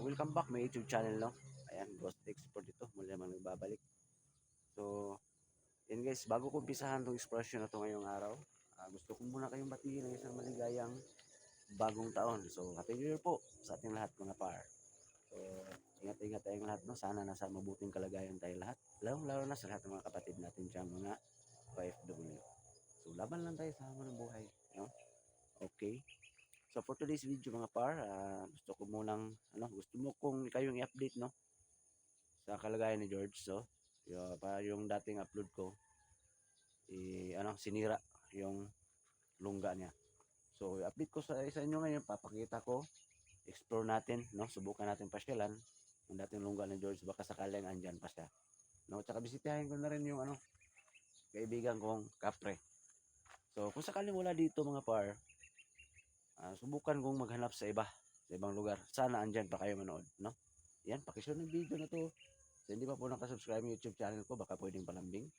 Welcome back my YouTube channel, no? Ayan, Ghost Export ito. Muli naman nagbabalik. So, yan guys, bago ko umpisahan itong exploration na ito ngayong araw, gusto ko muna kayong batiin ng isang maligayang bagong taon. So, Happy New Year po sa ating lahat mga par. So, ingat-ingat tayong lahat, no? Sana nasa mabuting kalagayan tayo lahat. Lalo na sa lahat ng mga kapatid natin dyan, mga OFW. So, laban lang tayo sa hamon ng buhay, no? Okay. So for today's video mga par, gusto ko munang gusto mo kung kayong i-update, no, sa kalagayan ni George. So, yung dating upload ko, sinira yung lungga niya. So, i-update ko sa inyo ngayon, papakita ko, explore natin, no, subukan natin pasyalan yung dating lungga ni George, baka sakaling andyan pa siya. No, tsaka bisitahin ko na rin yung kaibigan kong kapre. So, kung sakaling wala dito mga par, subukan kong maghanap sa ibang lugar. Sana andyan pa kayo manood, no? Yan, pakishare ng video na to. So, hindi pa po nakasubscribe yung YouTube channel ko, baka pwedeng palambing.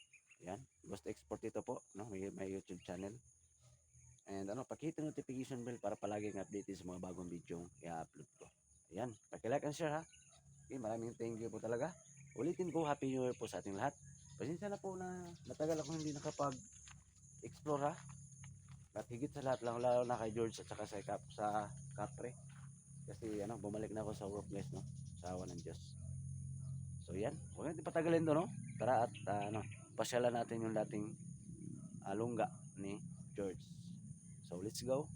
Yan, Ghost Export ito po, no? May YouTube channel. And pakihit ang notification bell para palaging updated sa mga bagong video i-upload ko. Ayan, pakilike and share ha. Okay, maraming thank you po talaga. Ulitin ko, Happy New Year po sa ating lahat. Pasensya na po na matagal ako hindi nakapag-explore ha. At higit sa lahat lang, lalo na kay George at saka sa Capre. Kasi bumalik na ako sa workplace, no? Sa awa ng Diyos. So yan, huwag natin patagalin to, no? Tara at pasyalan natin yung dating lungga ni George. So let's go.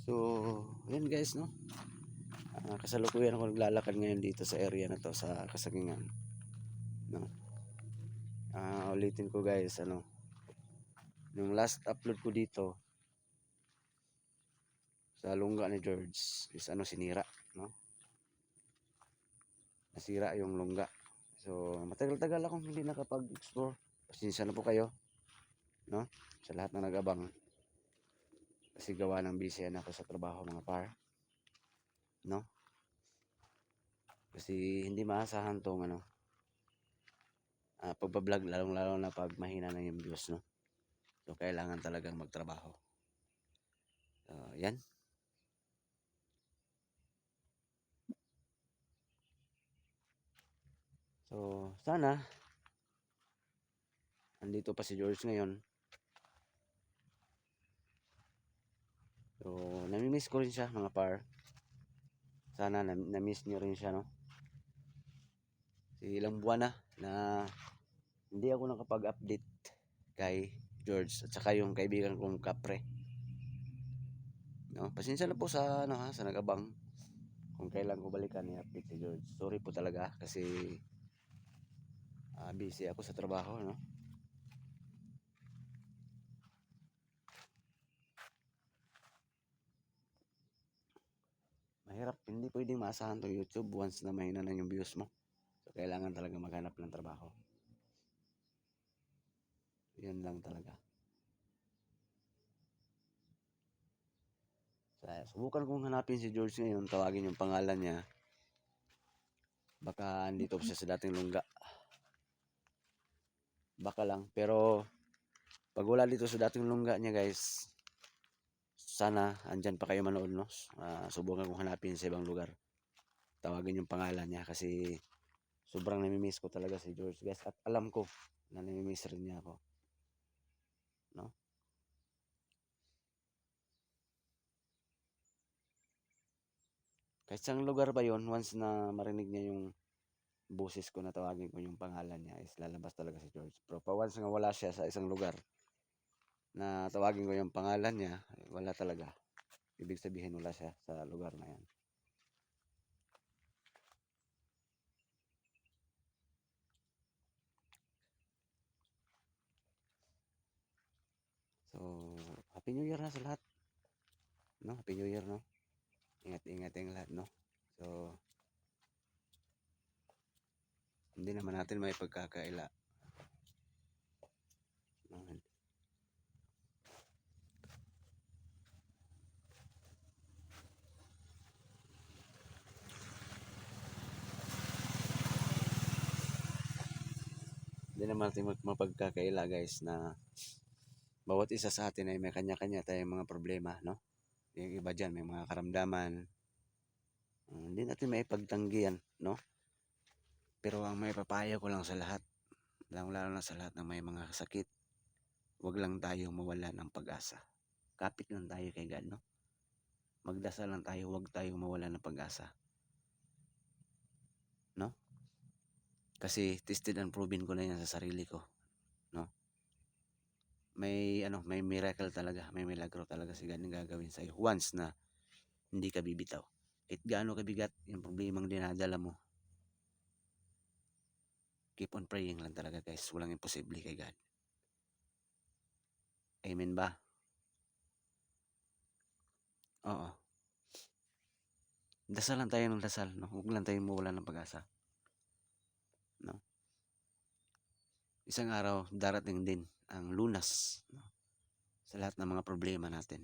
So, yan guys, no? Kasalukuyan ako naglalakad ngayon dito sa area na to sa Kasagingan. No? Ulitin ko guys, yung last upload ko dito sa lungga ni George is sinira, no? Nasira yung lungga. So, matagal-tagal akong hindi nakapag-explore. Pasensya na po kayo, no? Sa lahat na nag-abang. Kasi gawa ng busy ako sa trabaho mga par, no? Kasi hindi maasahan tong pagbablog, lalong-lalo na pag mahina na yung views, no? So, kailangan talagang magtrabaho. So, yan. So, sana andito pa si George ngayon. So, namimiss ko rin siya mga par. Sana na-miss niyo rin siya, no? Kasi ilang buwan na hindi ako nakapag-update kay George at saka yung kaibigan kong kapre. No, pasensya na po sa sa nag-abang kung kailan ko balikan i-update si George. Sorry po talaga kasi busy ako sa trabaho, no? Mahirap, hindi pwedeng maasahan to YouTube once na mahina na yung views mo. So kailangan talaga maghanap ng trabaho. Yan lang talaga. So, subukan kong hanapin si George ngayon, tawagin yung pangalan niya. Baka andito siya sa dating lungga. Baka lang, pero pag wala dito sa dating lungga niya guys, sana andyan pa kayo manood, no? Subukan kong hanapin sa ibang lugar. Tawagin yung pangalan niya kasi sobrang namimiss ko talaga si George guys. At alam ko na namimiss rin niya ako, no? Kahit saan lugar ba yon, once na marinig niya yung boses ko na tawagin ko yung pangalan niya, is lalabas talaga si George. Pero pa once nga wala siya sa isang lugar na tawagin ko yung pangalan niya, wala talaga. Ibig sabihin wala siya sa lugar na yan. So, Happy New Year na sa lahat, no? Happy New Year, no? Ingat-ingat yung lahat, no? So, hindi naman natin may pagkakaila, no? Hindi naman natin mapagkakaila guys na Bawat isa sa atin ay may kanya-kanya tayong mga problema, no? Yung iba diyan may mga karamdaman, hindi natin maipagtanggi yan, no? Pero ang maipapayo ko lang sa lahat, lalong-lalo na sa lahat ng may mga sakit, wag lang tayong mawalan ng pag-asa. Kapit lang tayo kay God, no? Magdasal lang tayo, wag tayong mawalan ng pag-asa, no? Kasi tested and proven ko na yan sa sarili ko, no? May miracle talaga, may milagro talaga si God na gagawin sa iyo once na hindi ka bibitaw. Kahit gaano kabigat yung problemang dinadala mo, keep on praying lang talaga guys. Walang imposible kay God. Amen ba? Oo. Dasal lang tayo ng dasal, no? Huwag lang tayong mawala ng pag-asa, no? Isang araw darating din ang lunas, no? Sa lahat ng mga problema natin.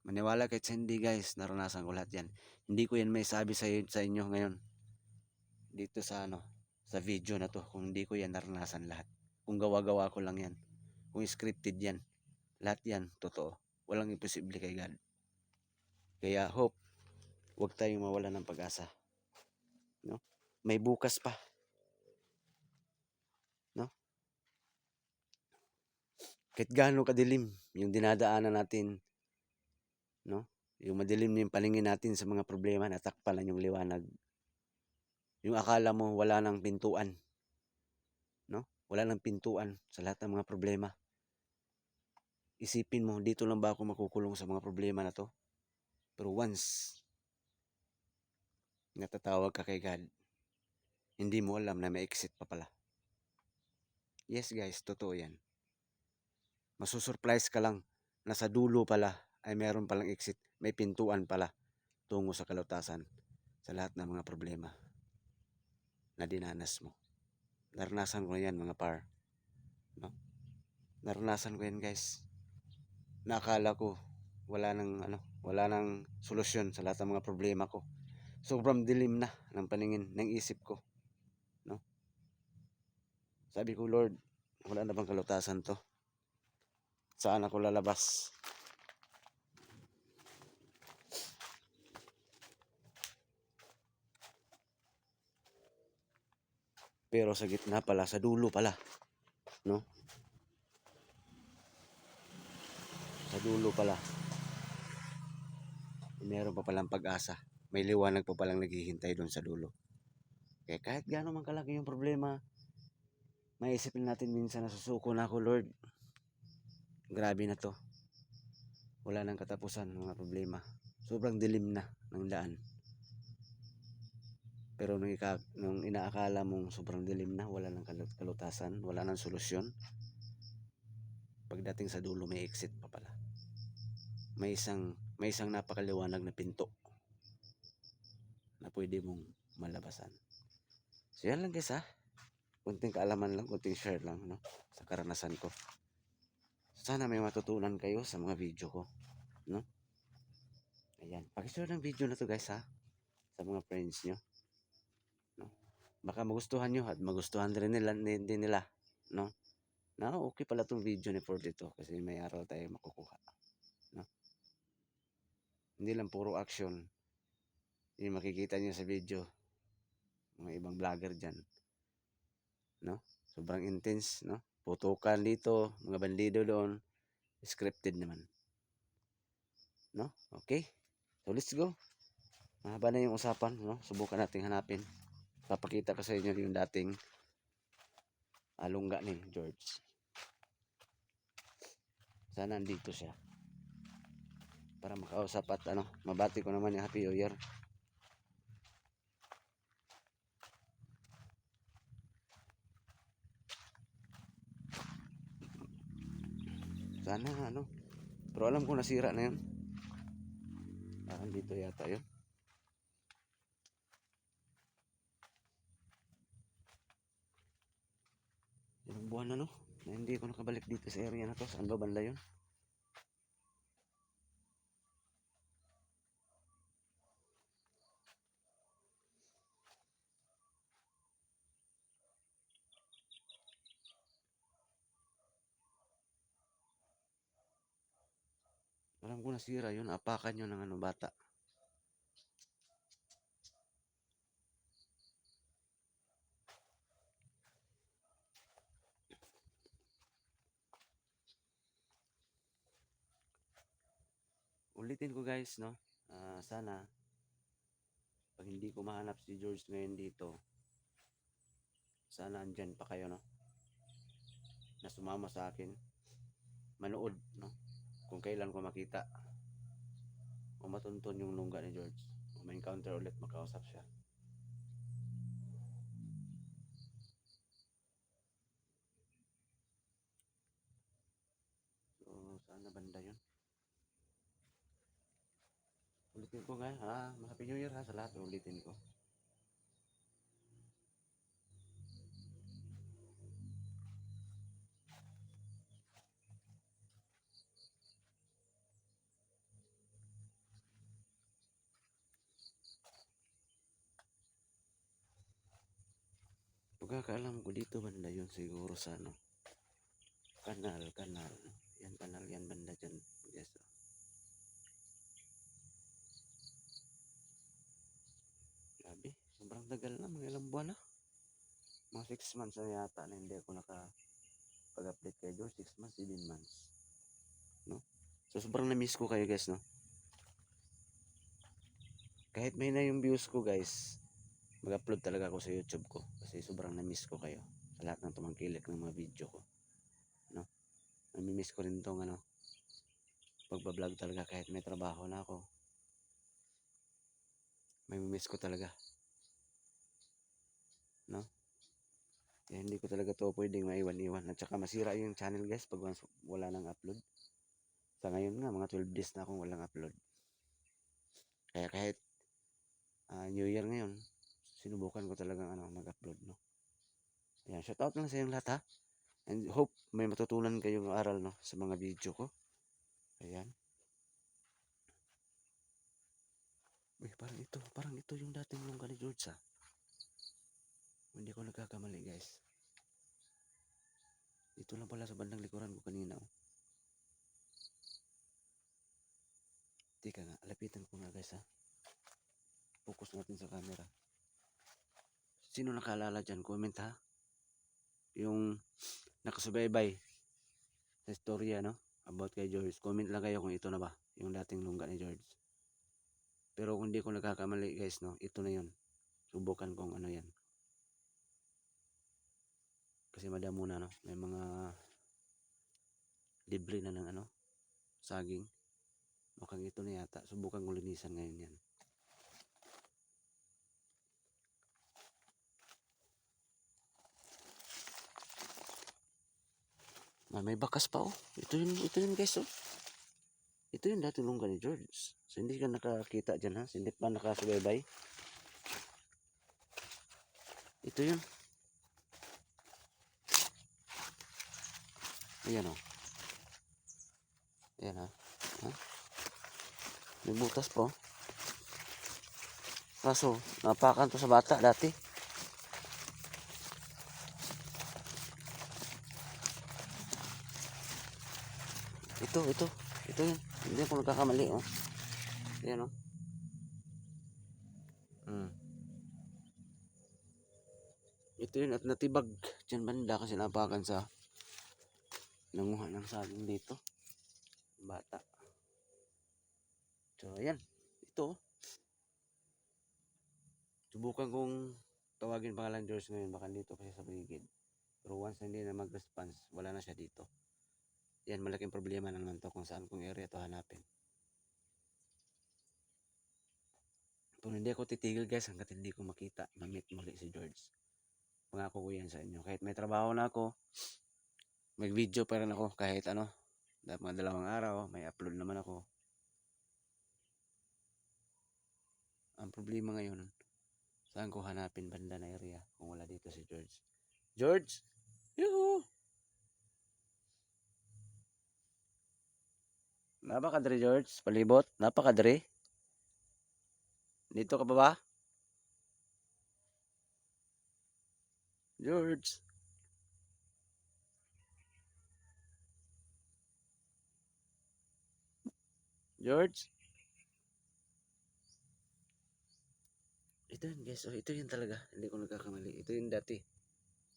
Maniwala kahit sa hindi guys, naranasan ko lahat yan. Hindi ko yan may sabi sa inyo ngayon dito sa sa video na to kung hindi ko yan naranasan lahat. Kung gawa-gawa ko lang yan. Kung scripted yan. Lahat yan totoo. Walang imposible kay God. Kaya hope, huwag tayong mawala ng pag-asa, no? May bukas pa, no? Kahit gaano kadilim yung dinadaanan natin, no? Yung madilim yung paningin natin sa mga problema, natakpan lang yung liwanag. Yung akala mo wala nang pintuan, no? Wala nang pintuan sa lahat ng mga problema. Isipin mo, dito lang ba ako makukulong sa mga problema na to? Pero once natatawag ka kay God, hindi mo alam na may exit pa pala. Yes guys, totoo yan. Masusurprise ka lang na sa dulo pala ay meron palang exit. May pintuan pala tungo sa kalutasan sa lahat ng mga problema na dinanas mo. Naranasan ko yan mga par, no? Naranasan ko yan guys. Nakala ko wala nang solusyon sa lahat ng mga problema ko. Sobrang dilim na ng paningin ng isip ko, no? Sabi ko, Lord, wala na bang kalutasan to? Saan ako lalabas? Pero sa gitna pala, sa dulo pala, no? Sa dulo pala, meron pa palang pag-asa. May liwanag pa palang naghihintay doon sa dulo. Kaya kahit gaano man kalaki yung problema, maisipin natin minsan na susuko na ako, Lord. Grabe na to. Wala nang katapusan ng mga problema. Sobrang dilim na ng daan. Pero nung inaakala mong sobrang dilim na, wala nang kalutasan, wala nang solusyon, pagdating sa dulo may exit pa pala. May isang napakaliwanag na pinto na pwede mong malabasan. So yan lang guys ha. Kunting kaalaman lang, kunting share lang, no? Sa karanasan ko. Sana may matutunan kayo sa mga video ko, no? Ayan. Pakishare ng video na to guys ha. Sa mga friends nyo, no? Baka magustuhan nyo at magustuhan din nila, no? Na okay pala tong video ni 42 kasi may aral tayo makukuha, no? Hindi lang puro action yung makikita nyo sa video mga ibang vlogger dyan, no? Sobrang intense, no? Putukan dito, mga bandido doon, scripted naman, no? Okay, so let's go. Mahaba na yung usapan, no? Subukan nating hanapin. Papakita ko sa inyo yung dating alungga ni George. Sana andito siya para makausap at mabati ko naman yung Happy New Year. Sana pero alam ko nasira na yun. Parang dito yata yun. Ilang buwan na na hindi ko nakabalik dito sa area na to. Saan ba banda yun? Alam ko nasira yun. Apakan yun ng ano, bata. Ulitin ko guys, no? Sana, pag hindi ko mahanap si George ngayon dito, sana andyan pa kayo, no? Na sumama sa akin. Manood, no? Kung kailan ko makita o matuntun yung lungga ni George. O ma-encounter ulit, makausap siya. So, sana banda yun. Ulitin ko nga, Happy New Year ha sa lahat. Ulitin ko. Pagkakaalam ko dito banda yun siguro sa ano, kanal. Yan kanal yan banda dyan. Yes. Grabe, sobrang tagal na, mga ilang buwan na. Mga 6 months na yata na hindi ako nakapag-update kay George. 6 months, 7 months. No? So sobrang na-miss ko kayo guys, no? Kahit may na yung views ko guys, mag-upload talaga ako sa YouTube ko. Kasi sobrang na-miss ko kayo. Sa lahat ng tumangkilik ng mga video ko. No? Nami-miss ko rin tong ano, pagbablog talaga kahit may trabaho na ako. May miss ko talaga. No? Kaya hindi ko talaga to pwedeng maiwan-iwan. At saka masira yung channel guys pag wala nang upload. Sa ngayon nga, mga 12 days na akong walang upload. Kaya kahit New Year ngayon, sinubukan ko talagang mag-upload. No? Ayan, shout out lang sa inyong lahat ha. And hope may matutunan kayong aral no, sa mga video ko. Ayan. Uy, parang ito yung dating lungga ni George ha. Hindi ko nagkakamali guys. Dito lang pala sa bandang likuran ko kanina. Oh. Teka nga, lapitan ko nga guys ha. Focus natin sa camera. Sino nakaalala dyan? Comment ha. Yung nakasubaybay sa istorya no? About kay George. Comment lang kayo kung ito na ba. Yung dating lungga ni George. Pero kung hindi ko nagkakamali guys no, ito na yun. Subukan kong ano yan. Kasi madamo na no. May mga libre na ng saging. Mukhang ito na yata. Subukan kong linisan ngayon yan. May bakas pa oh. Ito yun guys oh. Ito yung dating lungga ni George. So hindi ka nakakita dyan ha. Hindi pa nakasubaybay. Ito yun. Ayan oh. Ayan ha. May butas po. Kaso, napakan to sa bata dati. Ito yun. Hindi ako nagkakamali oh. Ayan oh. Ito yun at natibag dyan banda kasi napakan sa nanguha ng saging dito. Bata. So, ayan. Ito. Subukan kong tawagin pangalan George ngayon. Baka dito kasi sa paligid. Pero once hindi na mag-response, wala na siya dito. Yan, malaking problema na naman to kung saan kong area to hanapin. Kung hindi ako titigil guys, hanggat hindi ko makita, ma-meet muli si George. Pangako ko yan sa inyo. Kahit may trabaho na ako, may video pa rin ako kahit mga 2 araw, may upload naman ako. Ang problema ngayon, saan ko hanapin banda na area kung wala dito si George? George! Yuhu! Napakadre George, palibot, napakadre. Dito ka ba ba? George! George? Ito yun guys, oh, ito yun talaga. Hindi ko nagkakamali. Ito yun dati.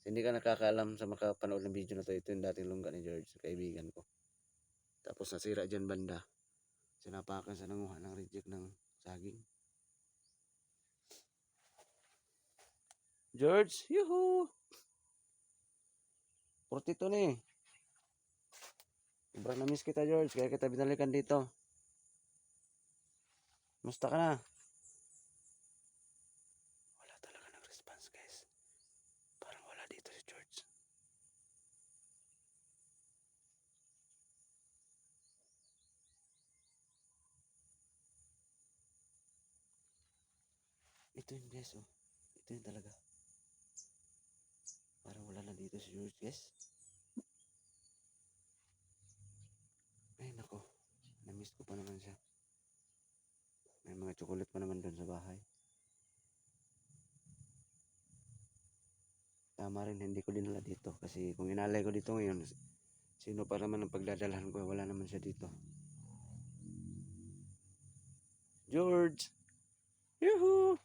So, hindi ka nakakaalam sa makapanood ng video na to. Ito yung dating lungga ni George, kaibigan ko. Tapos nasira dyan banda. Sinapakan sa nanguha ng reject ng saging. George, yuhu! Portito na eh. Sobrang na-miss kita George, kaya kita binalikan dito. Musta ka na? Wala talaga ng response guys. Parang wala dito si George. Ito yun guys oh. Ito yun talaga. Parang wala na dito si George guys. Ay nako. Na-miss ko pa naman siya. May mga chocolate pa naman doon sa bahay. Tama rin, hindi ko dinala dito. Kasi kung inalay ko dito ngayon, sino pa naman ang pagdadalhan ko? Wala naman siya dito. George! Yuhu!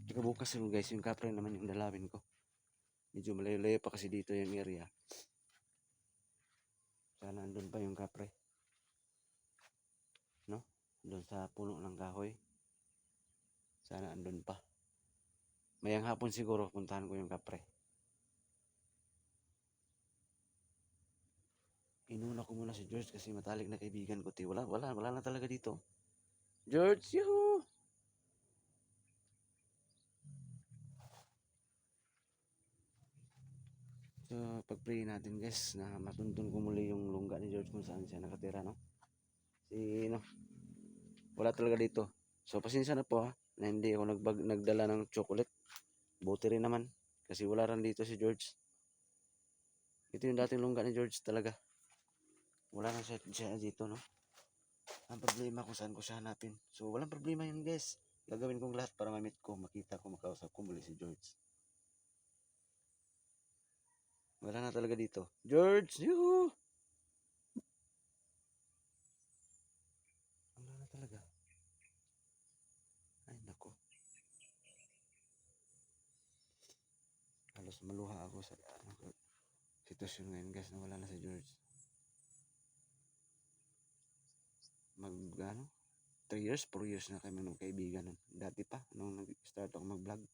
Tsaka bukas yun guys, yung kapre naman yung dalawin ko. Medyo malayo-layo pa kasi dito yung area. Sana andun pa yung kapre. No? Doon sa puno ng kahoy. Sana andun pa. Mayang hapon siguro puntahan ko yung kapre. Inuna ko muna si George kasi matalik na kaibigan ko. Wala na talaga dito. George, yuhu! So, pag-pray natin guys na matuntun ko muli yung lungga ni George kung saan siya nakatira, no? No, wala talaga dito. So, pasensya na po ha, na hindi ako nagdala ng chocolate. Buti rin naman, kasi wala rin dito si George. Ito yung dating lungga ni George talaga. Wala na siya dito, no? Ang problema kung saan ko siya hanapin. So, walang problema yun guys. Gagawin kong lahat para ma-meet ko, makita ko, makausap ko muli si George. Wala na talaga dito. George! Yuhu! Wala na talaga. Ay, nako. Halos maluha ako sa sitwasyon ngayon guys na wala na si George. 3 years, 4 years na kami ng kaibigan nun. Dati pa, nung nag-start ako mag-vlog.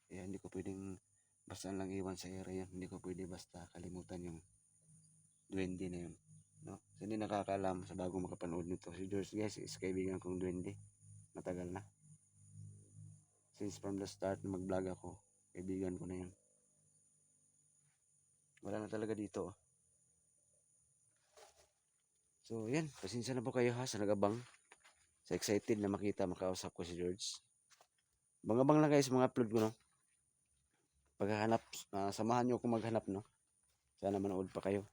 Kaya hindi ko pwedeng basta lang iwan sa area yun. Hindi ko pwede basta kalimutan yung duwende na yun. No? So, hindi nakakaalam sa bagong makapanood nito. Si George guys is kaibigan kong duwende. Matagal na. Since from the start na mag-vlog ako, kaibigan ko na yun. Wala na talaga dito. So, yan. Pasensya na po kayo ha sa nagabang. Sa excited na makausap ko si George. Bang-abang lang guys mga upload ko, no? Paghahanap, samahan nyo kung maghanap, no? Sana manood pa kayo.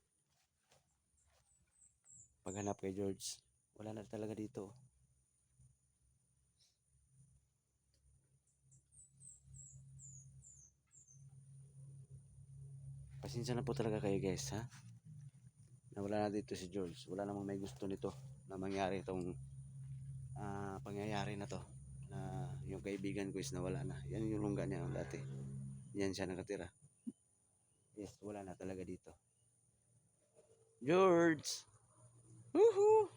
Paghanap kay George. Wala na talaga dito. Pasensya na po talaga kayo guys, ha? Na wala na dito si George. Wala namang may gusto nito na mangyari itong pangyayari na to. Na yung kaibigan ko is nawala na. Yan yung lungga niya dati. Yan siya nakatira. Yes, wala na talaga dito. George! Woohoo!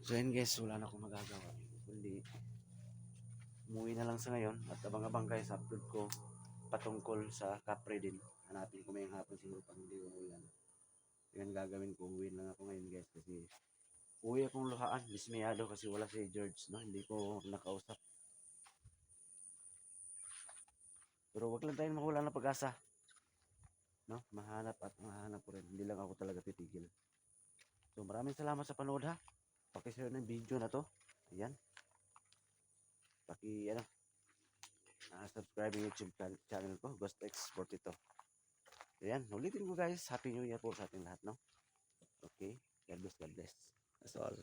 So yan guys, wala na akong magagawa. Kundi umuwi na lang sa ngayon at abang-abang kayo sa upload ko patungkol sa kapre din. Hanapin ko mayang hapon siguro pag hindi umuwi yan. Yan gagawin ko, uwi lang ako ngayon guys kasi uwi akong luhaan, dismayado kasi wala si George, no? Hindi ko nakausap. Pero wag lang tayong mawala ng pag-asa, no? Mahanap at mahanap ko rin. Hindi lang ako talaga titigil. So maraming salamat sa panood ha. Paki-share ng video na to. Ayan. Subscribe yung YouTube channel ko, Ghost Export ito. Ayan, ulitin ko guys. Happy New Year po sa ating lahat, no? Okay. God bless, God bless. That's all.